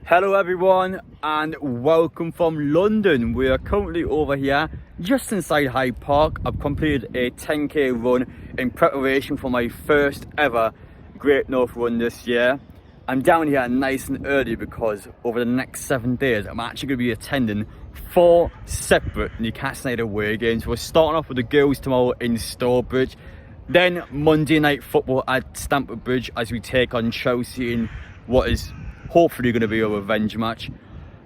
Hello everyone and welcome from London. We are currently over here just inside Hyde Park. I've completed a 10k run in preparation for my first ever Great North Run this year. I'm down here nice and early because over the next 7 days I'm actually going to be attending 4 separate Newcastle United away games. We're starting off with the girls tomorrow in Stourbridge, then Monday night football at Stamford Bridge as we take on Chelsea in what is hopefully going to be a revenge match.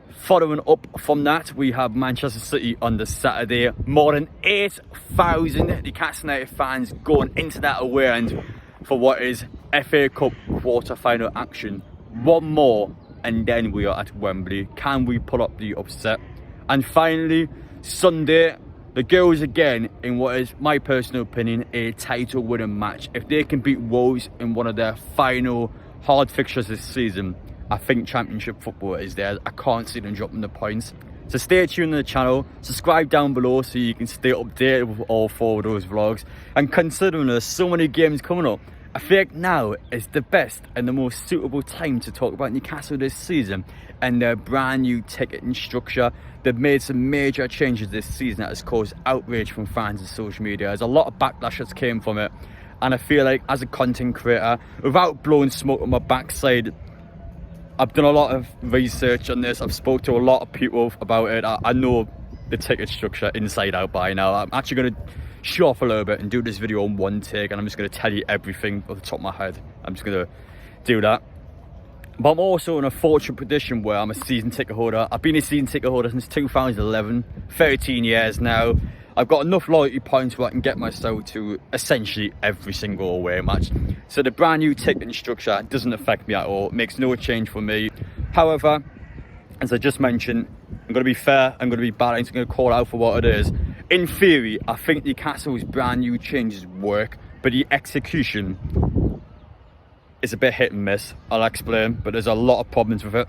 Following up from that, we have Manchester City on the Saturday. More than 8,000 Newcastle United fans going into that away end for what is FA Cup quarter-final action. One more and then we are at Wembley. Can we pull up the upset? And finally, Sunday, the girls again in what is, my personal opinion, a title winning match. If they can beat Wolves in one of their final hard fixtures this season, I think Championship football is there. I can't see them dropping the points. So stay tuned to the channel, subscribe down below so you can stay updated with all 4 of those vlogs. And considering there's so many games coming up, I feel like now is the best and the most suitable time to talk about Newcastle this season and their brand new ticketing structure. They've made some major changes this season that has caused outrage from fans and social media. There's a lot of backlash that's came from it. And I feel like as a content creator, without blowing smoke on my backside, I've done a lot of research on this. I've spoke to a lot of people about it. I know the ticket structure inside out by now. I'm actually going to show off a little bit and do this video on one take, and I'm just going to tell you everything off the top of my head. I'm just going to do that. But I'm also in a fortunate position where I'm a season ticket holder. I've been a season ticket holder since 2011, 13 years now. I've got enough loyalty points where I can get myself to essentially every single away match. So the brand new ticketing structure doesn't affect me at all. It makes no change for me. However, as I just mentioned, I'm going to be fair, I'm going to be balanced, I'm going to call out for what it is. In theory, I think Newcastle's brand new changes work, but the execution is a bit hit and miss. I'll explain, but there's a lot of problems with it.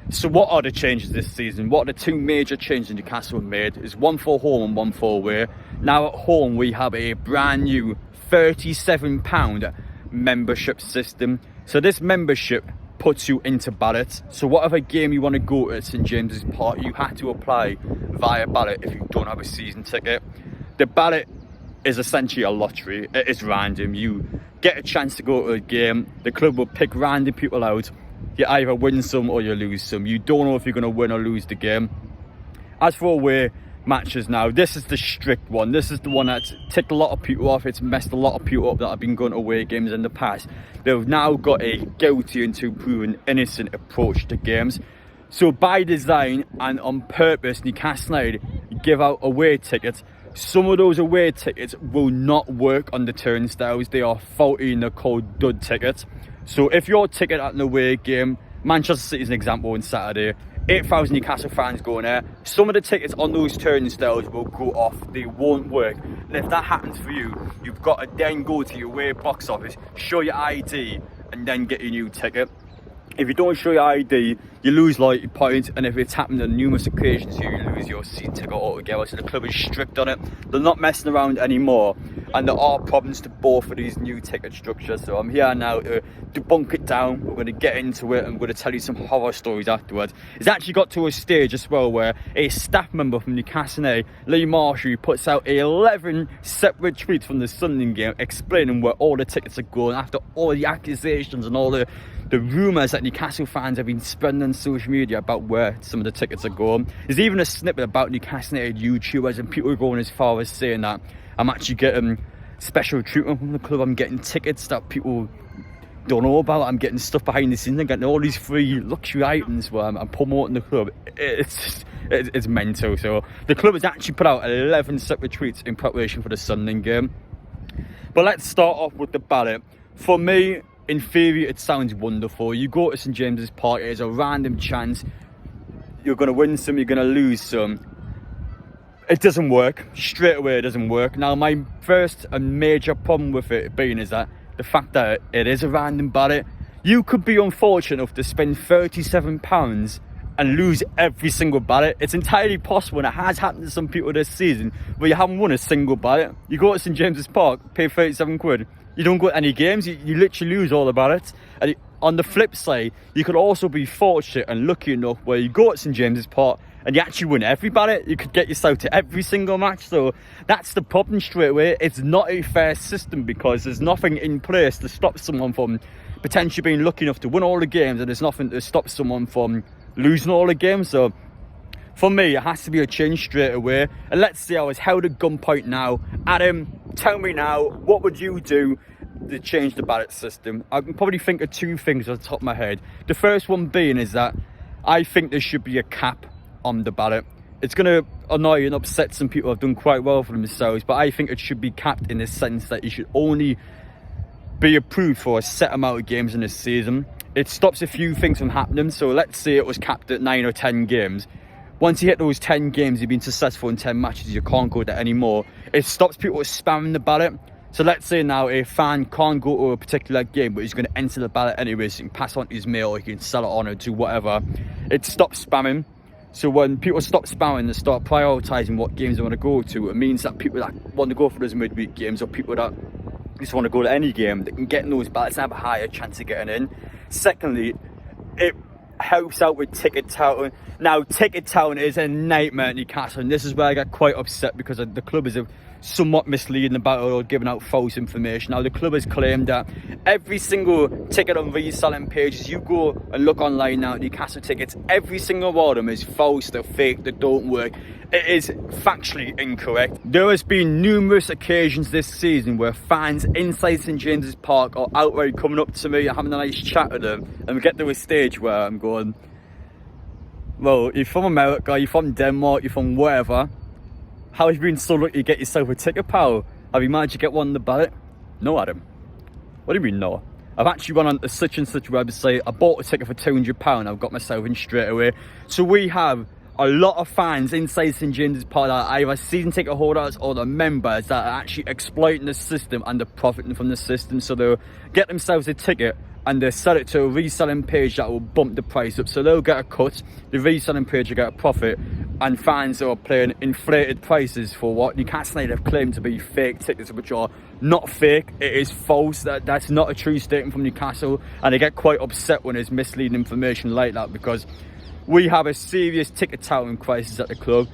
So what are the changes this season? What are the 2 major changes Newcastle have made? Is one for home and one for away. Now at home we have a brand new £37 membership system. So this membership puts you into ballots. So whatever game you want to go to at St James's Park, you have to apply via ballot if you don't have a season ticket. The ballot is essentially a lottery. It is random. You get a chance to go to a game. The club will pick random people out. You either win some or you lose some. You don't know if you're going to win or lose the game. As for away matches now, this is the strict one. This is the one that's ticked a lot of people off. It's messed a lot of people up that have been going to away games in the past. They've now got a guilty until proven innocent approach to games. So by design and on purpose, Newcastle United give out away tickets. Some of those away tickets will not work on the turnstiles. They are faulty and they're called dud tickets. So if your ticket at an away game, Manchester City is an example on Saturday, 8,000 Newcastle fans going there, some of the tickets on those turnstiles will go off, they won't work. And if that happens for you, you've got to then go to your away box office, show your ID and then get your new ticket. If you don't show your ID, you lose loyalty points, and if it's happened on numerous occasions, you lose your season ticket altogether. So the club is strict on it. They're not messing around anymore, and there are problems to both of these new ticket structures. So I'm here now to debunk it down. We're going to get into it, and I'm going to tell you some horror stories afterwards. It's actually got to a stage as well where a staff member from Newcastle United, Lee Marshall, puts out 11 separate tweets from the Sunday game explaining where all the tickets are going after all the accusations and all the rumours that Newcastle fans have been spreading on social media about where some of the tickets are going. There's even a snippet about Newcastle United YouTubers and people going as far as saying that I'm actually getting special treatment from the club. I'm getting tickets that people don't know about. I'm getting stuff behind the scenes. I'm getting all these free luxury items where I'm promoting the club. It's mental. So the club has actually put out 11 separate tweets in preparation for the Sunday game. But let's start off with the ballot. For me, in theory, it sounds wonderful. You go to St James's Park, it's a random chance. You're going to win some, you're going to lose some. It doesn't work. Straight away, it doesn't work. Now, my first and major problem with it being is that the fact that it is a random ballot. You could be unfortunate enough to spend £37 and lose every single ballot. It's entirely possible, and it has happened to some people this season, where you haven't won a single ballot. You go to St James's Park, pay 37 quid. You don't go to any games, you literally lose all the ballots. And on the flip side, you could also be fortunate and lucky enough where you go to St James's Park and you actually win every ballot. You could get yourself to every single match. So that's the problem straight away. It's not a fair system because there's nothing in place to stop someone from potentially being lucky enough to win all the games, and there's nothing to stop someone from losing all the games. So for me, it has to be a change straight away. And let's see, I was held at gunpoint now. Adam, tell me now, what would you do to change the ballot system? I can probably think of two things off the top of my head. The first one being is that I think there should be a cap on the ballot. It's going to annoy and upset some people who have done quite well for themselves, but I think it should be capped in the sense that you should only be approved for a set amount of games in a season. It stops a few things from happening. So let's say it was capped at 9 or 10 games. Once you hit those 10 games, you've been successful in 10 matches, you can't go there anymore. It stops people spamming the ballot. So let's say now a fan can't go to a particular game, but he's going to enter the ballot anyway, so he can pass on his mail, or he can sell it on or do whatever. It stops spamming. So when people stop spamming, they start prioritising what games they want to go to. It means that people that want to go for those midweek games, or people that just want to go to any game, they can get in those ballots and have a higher chance of getting in. Secondly, it helps out with ticket touting. Now, ticket touting is a nightmare in Newcastle, and this is where I get quite upset because the club is somewhat misleading about it or giving out false information. Now, the club has claimed that every single ticket on reselling pages, you go and look online now at Newcastle tickets, every single one of them is false, they're fake, they don't work. It is factually incorrect. There has been numerous occasions this season where fans inside St James's Park are outright coming up to me, having a nice chat with them, and we get to a stage where I'm going, well, you're from America, you're from Denmark, you're from wherever. How have you been so lucky to get yourself a ticket, pal? Have you managed to get one on the ballot? No, Adam. What do you mean, no? I've actually gone on to such and such website, I bought a ticket for £200, I've got myself in straight away. So we have a lot of fans inside St James's Park that are either season ticket holders or the members that are actually exploiting the system and they're profiting from the system. So they'll get themselves a ticket and they sell it to a reselling page that will bump the price up. So they'll get a cut, the reselling page will get a profit, and fans are paying inflated prices for what Newcastle United have claimed to be fake tickets, which are not fake. It is false. That's not a true statement from Newcastle, and they get quite upset when there's misleading information like that, because we have a serious ticket touting crisis at the club.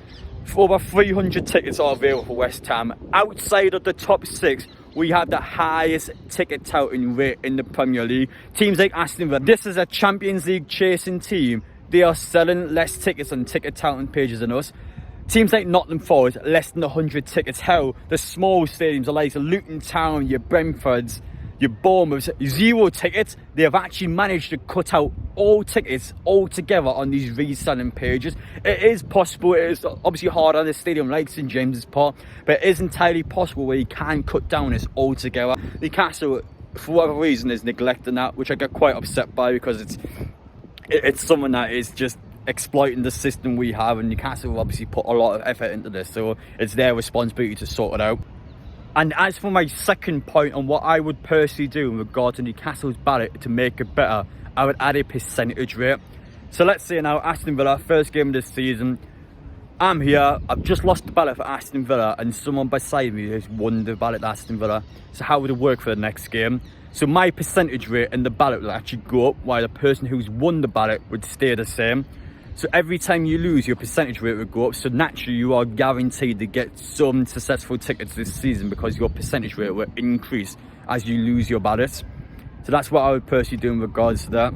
Over 300 tickets are available for West Ham. Outside of the top 6, we have the highest ticket touting rate in the Premier League. Teams like Aston Villa, this is a Champions League chasing team. They are selling less tickets on ticket touting pages than us. Teams like Nottingham Forest, less than 100 tickets. Hell, the small stadiums, the likes of Luton Town, your Brentfords, your Bournemouths, 0 tickets. They have actually managed to cut out all tickets altogether on these reselling pages. It is possible. It is obviously hard on a stadium like St James's Park, but it is entirely possible where you can cut down this altogether. Newcastle, for whatever reason, is neglecting that, which I get quite upset by, because it's someone that is just exploiting the system we have, and Newcastle obviously put a lot of effort into this, so it's their responsibility to sort it out. And as for my second point on what I would personally do in regard to Newcastle's ballot to make it better, I would add a percentage rate. So let's say now Aston Villa, first game of this season, I'm here, I've just lost the ballot for Aston Villa, and someone beside me has won the ballot for Aston Villa. So how would it work for the next game? So my percentage rate in the ballot will actually go up, while the person who's won the ballot would stay the same. So every time you lose, your percentage rate will go up. So naturally, you are guaranteed to get some successful tickets this season, because your percentage rate will increase as you lose your ballots. So that's what I would personally do in regards to that.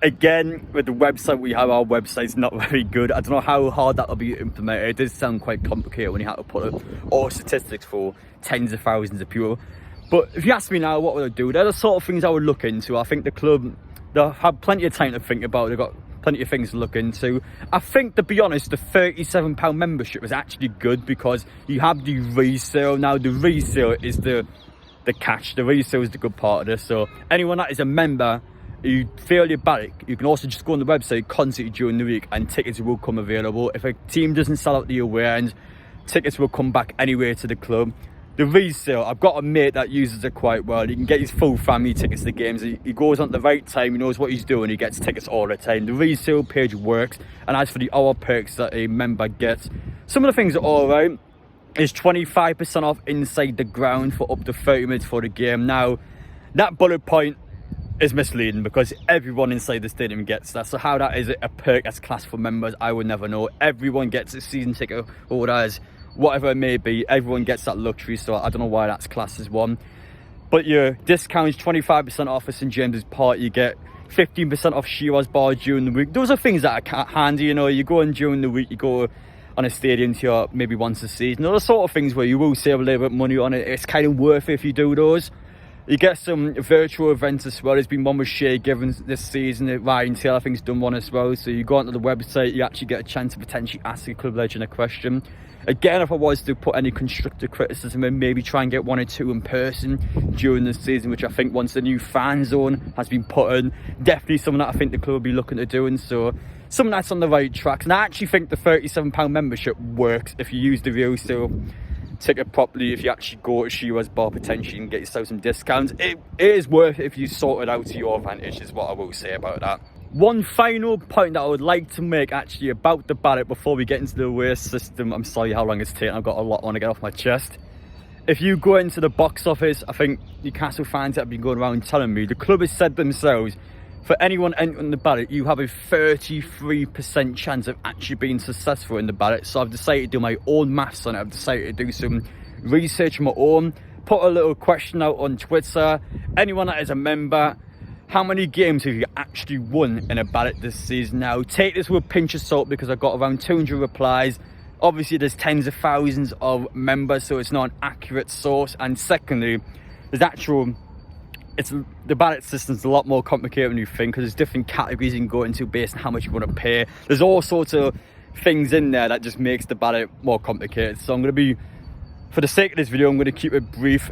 Again, with the website we have, our website's not very good. I don't know how hard that'll be implemented. It does sound quite complicated when you have to put up all statistics for tens of thousands of people. But if you ask me now, what would I do? They're the sort of things I would look into. I think the club, they'll have plenty of time to think about it. They've got plenty of things to look into. I think, to be honest, the £37 membership is actually good, because you have the resale. Now, the resale is the catch. The resale is the good part of this. So anyone that is a member, you fail your ballot, you can also just go on the website constantly during the week, and tickets will come available. If a team doesn't sell out the away end, tickets will come back anyway to the club. The resale, I've got a mate that uses it quite well. He can get his full family tickets to games. He goes on at the right time, he knows what he's doing, he gets tickets all the time. The resale page works. And as for the other perks that a member gets, some of the things are alright. Is 25% off inside the ground for up to 30 minutes for the game. Now, that bullet point is misleading because everyone inside the stadium gets that. So how that is a perk that's classed for members, I would never know. Everyone gets a season ticket holders, whatever it may be, everyone gets that luxury. So I don't know why that's classed as one. But your discounts, 25% off at St James's Park, you get 15% off Shiraz Bar during the week. Those are things that are handy, you know. You go in during the week, you go on a stadium tour maybe once a season. Those are sort of things where you will save a little bit of money on it. It's kind of worth it if you do those. You get some virtual events as well. There's been one with Shea Givens this season. Ryan Taylor, I think, has done one as well. So you go onto the website, you actually get a chance to potentially ask the club legend a question. Again, if I was to put any constructive criticism in, maybe try and get 1 or 2 in person during the season, which I think once the new fan zone has been put in, definitely something that I think the club will be looking at doing. So something that's on the right track. And I actually think the £37 membership works if you use the real sale ticket properly. If you actually go to Shiraz Bar potentially and get yourself some discounts, it is worth it if you sort it out to your advantage, is what I will say about that. One final point that I would like to make actually about the ballot before we get into the away system. I'm sorry how long it's taken, I've got a lot I want to get off my chest. If you go into the box office, I think Newcastle fans that have been going around telling me, the club has said themselves, for anyone entering the ballot, you have a 33% chance of actually being successful in the ballot. So I've decided to do my own maths on it. I've decided to do some research on my own, put a little question out on Twitter. Anyone that is a member, how many games have you actually won in a ballot this season? Now, take this with a pinch of salt because I got around 200 replies. Obviously, there's tens of thousands of members, so it's not an accurate source. And secondly, the ballot system's a lot more complicated than you think, because there's different categories you can go into based on how much you want to pay. There's all sorts of things in there that just makes the ballot more complicated. So I'm going to be, for the sake of this video, I'm going to keep it brief.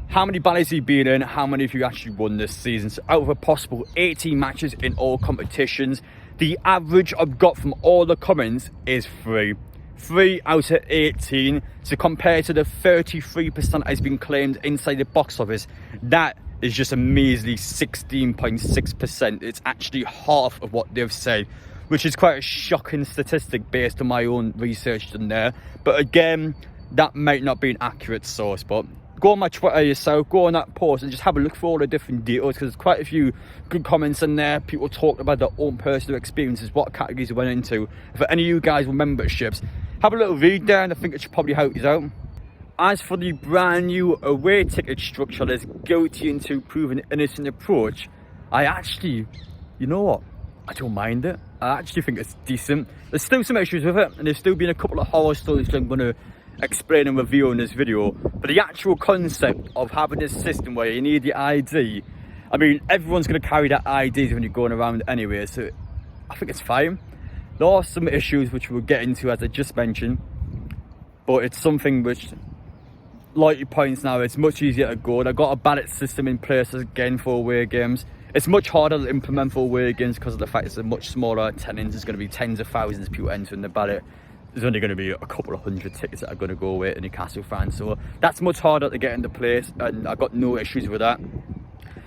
How many ballots have you been in? How many have you actually won this season? So out of a possible 18 matches in all competitions, the average I've got from all the comments is 3. 3 out of 18. So compared to the 33% has been claimed inside the box office, that is just a measly 16.6%. It's actually half of what they've said, which is quite a shocking statistic based on my own research done there. But again, that might not be an accurate source, but go on my Twitter yourself, go on that post and just have a look for all the different details, because there's quite a few good comments in there. People talk about their own personal experiences, what categories they went into. For any of you guys with memberships, have a little read there, and I think it should probably help you out. As for the brand new away ticket structure that's guilty into proven innocent approach, I actually, you know what, I don't mind it. I actually think it's decent. There's still some issues with it, and there's still been a couple of horror stories that I'm going to explain and review in this video. But the actual concept of having this system where you need the ID, I mean, everyone's going to carry that ID when you're going around anyway, so I think it's fine. There are some issues which we'll get into, as I just mentioned, but it's something which, like your points now, it's much easier to go. They've got a ballot system in place again for away games. It's much harder to implement for away games because of the fact it's a much smaller attendance. There's going to be tens of thousands of people entering the ballot. There's only going to be a couple of hundred tickets that are going to go away to Newcastle fans. So that's much harder to get into place, and I've got no issues with that.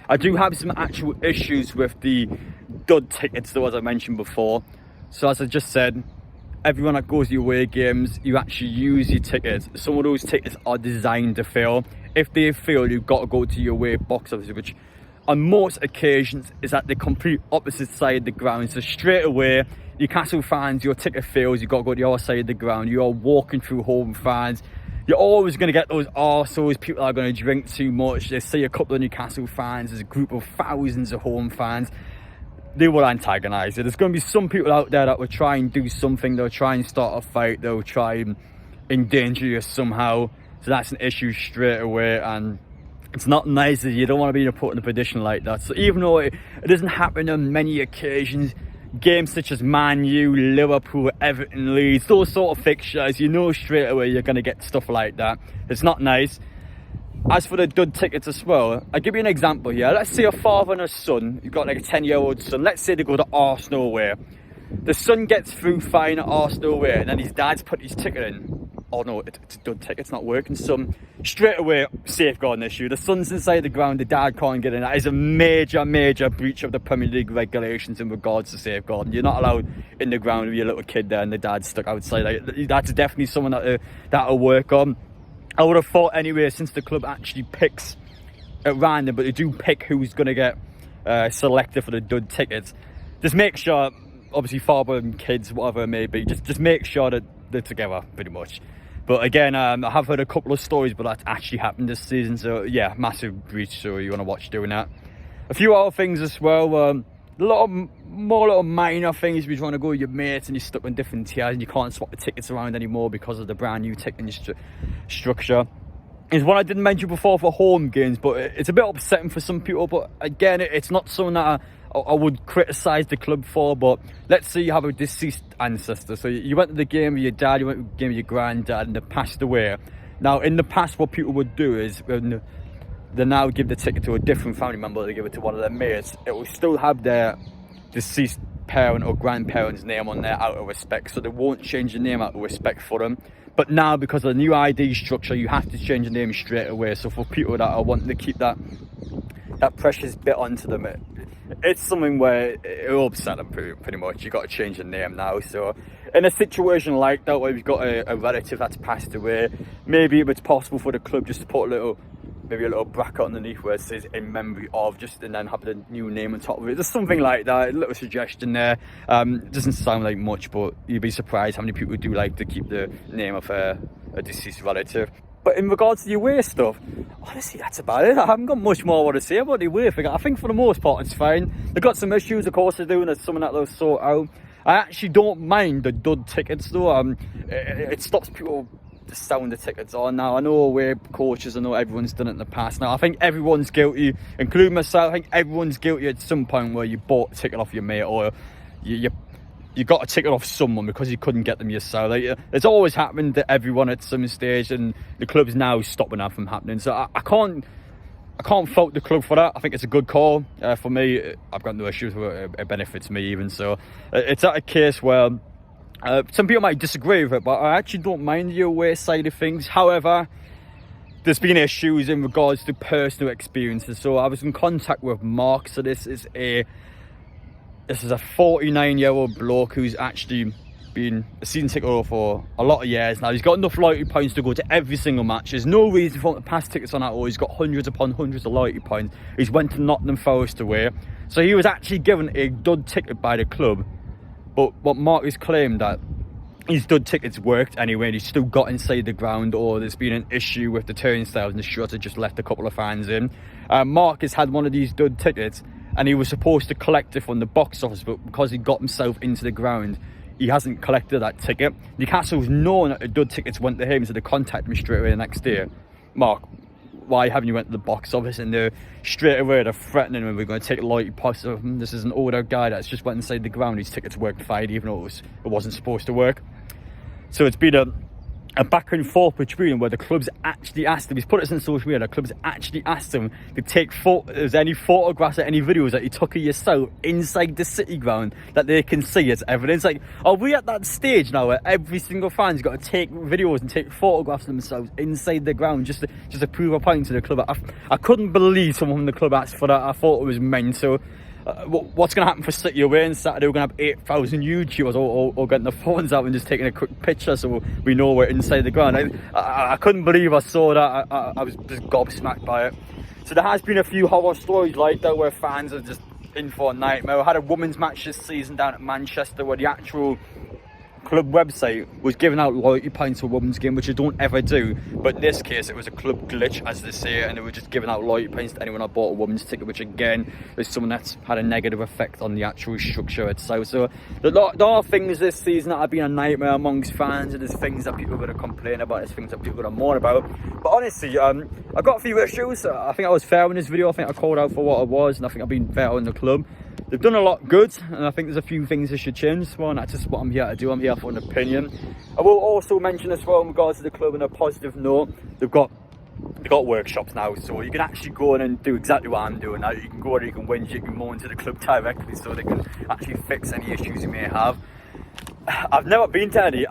I do have some actual issues with the dud tickets though, as I mentioned before. So as I just said, everyone that goes to the away games, you actually use your tickets. Some of those tickets are designed to fail. If they fail, you've got to go to your away box office, which on most occasions is at the complete opposite side of the ground. So straight away, Newcastle fans, your ticket fails, you've got to go to the other side of the ground. You're walking through home fans. You're always going to get those arseholes, people that are going to drink too much. They see a couple of Newcastle fans, there's a group of thousands of home fans. They will antagonise it. There's going to be some people out there that will try and do something. They'll try and start a fight. They'll try and endanger you somehow. So that's an issue straight away. And it's not nice. You don't want to be put in a position like that. So even though it doesn't happen on many occasions, games such as Man U, Liverpool, Everton, Leeds, those sort of fixtures, you know straight away you're going to get stuff like that. It's not nice. As for the dud tickets as well, I'll give you an example here. Let's say a father and a son, you've got like a 10-year-old son. Let's say they go to Arsenal away. The son gets through fine at Arsenal away, and then his dad's put his ticket in. Oh no, it's a dud ticket, it's not working. So straight away, safeguarding issue. The son's inside the ground, the dad can't get in. That is a major breach of the Premier League regulations in regards to safeguarding. You're not allowed in the ground with your little kid there and the dad's stuck outside. Like, that's definitely something that'll work on. I would have thought anyway, since the club actually picks at random, but they do pick who's going to get selected for the dud tickets, just make sure, obviously father and kids, whatever it may be, just make sure that they're together, pretty much. But again, I have heard a couple of stories, but that's actually happened this season. So yeah, massive breach. So you want to watch doing that. A few other things as well. A lot of more little minor things. If you want to go with your mates and you're stuck on different tiers and you can't swap the tickets around anymore because of the brand new ticketing structure. Is one I didn't mention before for home games, but it's a bit upsetting for some people. But again, it's not something that I would criticise the club for. But let's say you have a deceased ancestor. So you went to the game with your dad, you went to the game with your granddad, and they passed away. Now, in the past, what people would do is when they now give the ticket to a different family member, they give it to one of their mates, it will still have their deceased parent or grandparent's name on there out of respect. So they won't change the name out of respect for them. But now, because of the new ID structure, you have to change the name straight away. So for people that are wanting to keep that precious bit onto them, it's something where it'll upset them pretty much. You've got to change the name now. So in a situation like that, where you've got a relative that's passed away, maybe if it's possible for the club just to put maybe a little bracket underneath where it says in memory of, just, and then have the new name on top of it. Just something like that, a little suggestion there. It doesn't sound like much, but you'd be surprised how many people do like to keep the name of a deceased relative. But in regards to the away stuff, honestly, that's about it. I haven't got much more I want to say about the away thing. I think for the most part it's fine. They've got some issues, of course they do, and it's something that they'll sort out. I actually don't mind the dud tickets though. It stops people just selling the tickets on. Now, I know away coaches, I know everyone's done it in the past. Now, I think everyone's guilty, including myself. I think everyone's guilty at some point where you bought a ticket off your mate, or you got a ticket off someone because you couldn't get them yourself. Like, it's always happened to everyone at some stage, and the club's now stopping that from happening. So I can't fault the club for that. I think it's a good call. For me, I've got no issues with it. It benefits me even. So it's at a case where some people might disagree with it, but I actually don't mind the away side of things. However, there's been issues in regards to personal experiences. So I was in contact with Mark. So this is a 49-year-old bloke who's actually been a season ticket holder for a lot of years now. He's got enough loyalty points to go to every single match. There's no reason for him to pass tickets on at all. He's got hundreds upon hundreds of loyalty points. He's went to Nottingham Forest away. So he was actually given a dud ticket by the club. But what Mark has claimed that his dud tickets worked anyway, and he's still got inside the ground, or there's been an issue with the turnstiles and the shutter just left a couple of fans in. Mark has had one of these dud tickets, and he was supposed to collect it from the box office, but because he got himself into the ground, he hasn't collected that ticket. Newcastle's known that the dud tickets went to him, so they contacted me straight away the next day. Mark, why haven't you went to the box office? And they're straight away, they're threatening him, we're going to take loyalty points of him. This is an older guy that's just went inside the ground, his tickets worked fine, even though it wasn't supposed to work. So it's been a back and forth between them, where the clubs actually asked him, he's put this in social media, the clubs actually asked him to take any photographs or any videos that he took of yourself inside the city ground that they can see as evidence. Like, are we at that stage now where every single fan's got to take videos and take photographs of themselves inside the ground just to prove a point to the club? I couldn't believe someone from the club asked for that. I thought it was mental. What's going to happen for City away on Saturday? We're going to have 8,000 YouTubers all getting their phones out and just taking a quick picture so we know we're inside the ground. I couldn't believe I saw that. I was just gobsmacked by it. So there has been a few horror stories like that where fans are just in for a nightmare. I had a women's match this season down at Manchester where the actual club website was giving out loyalty points for a women's game, which I don't ever do, but in this case it was a club glitch, as they say, and they were just giving out loyalty points to anyone that bought a women's ticket, which again is something that's had a negative effect on the actual structure itself. So there are things this season that have been a nightmare amongst fans, and there's things that people are going to complain about, there's things that people are going to mourn about. But honestly, I got a few issues. I think I was fair in this video. I think I called out for what it was, and I think I've been fair on the club. They've done a lot good, and I think there's a few things they should change. Well, that's just what I'm here to do. I'm here for an opinion. I will also mention as well in regards to the club on a positive note, they've got workshops now, so you can actually go in and do exactly what I'm doing now. You can go in, you can whinge, you can moan to the club directly, so they can actually fix any issues you may have. I've never been to any.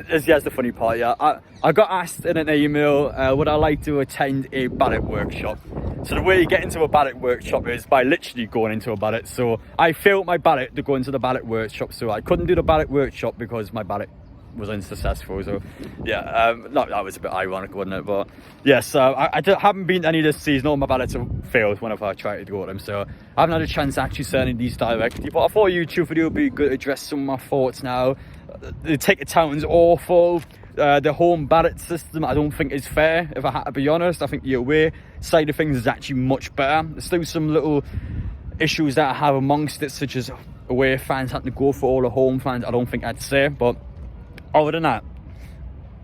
Here's the funny part, yeah. I got asked in an email, would I like to attend a ballot workshop? So the way you get into a ballot workshop is by literally going into a ballot. So I failed my ballot to go into the ballot workshop, so I couldn't do the ballot workshop because my ballot was unsuccessful. So yeah, that was a bit ironic, wasn't it? But yes, haven't been to any this season. All my ballots have failed whenever I tried to go to them, so I haven't had a chance to actually say any of these directly. But I thought a YouTube video would be good to address some of my thoughts now. The ticket town's awful. The home ballot system I don't think is fair, if I had to be honest. I think the away side of things is actually much better. There's still some little issues that I have amongst it, such as away fans having to go for all the home fans. I don't think I'd say, but other than that,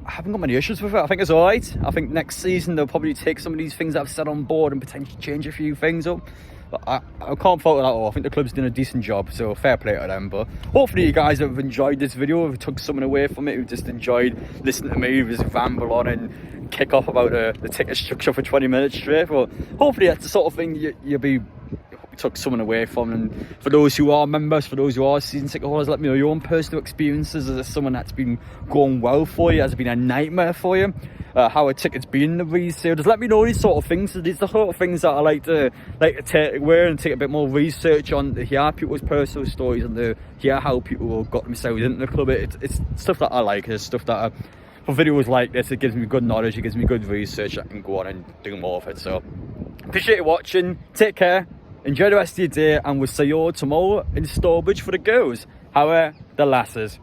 I haven't got many issues with it. I think it's alright. I think next season they'll probably take some of these things that I've said on board and potentially change a few things up. But I can't fault it at all. I think the club's doing a decent job, so fair play to them. But hopefully you guys have enjoyed this video, if took something away from it, who just enjoyed listening to me just ramble on and kick off about the ticket structure for 20 minutes straight. But hopefully that's the sort of thing you took someone away from. And for those who are members, for those who are season ticket holders, let me know your own personal experiences. Is there someone that's been going well for you? Has it been a nightmare for you? How a ticket's been in the resale? Just let me know these sort of things. These are the sort of things that I like to take away and take a bit more research on, to hear people's personal stories and to hear how people got themselves into the club. It's stuff that I like. It's stuff that for videos like this, it gives me good knowledge, it gives me good research. I can go on and do more of it. So appreciate you watching. Take care. Enjoy the rest of your day, and we'll see you all tomorrow in Stourbridge for the girls. How are the lasses?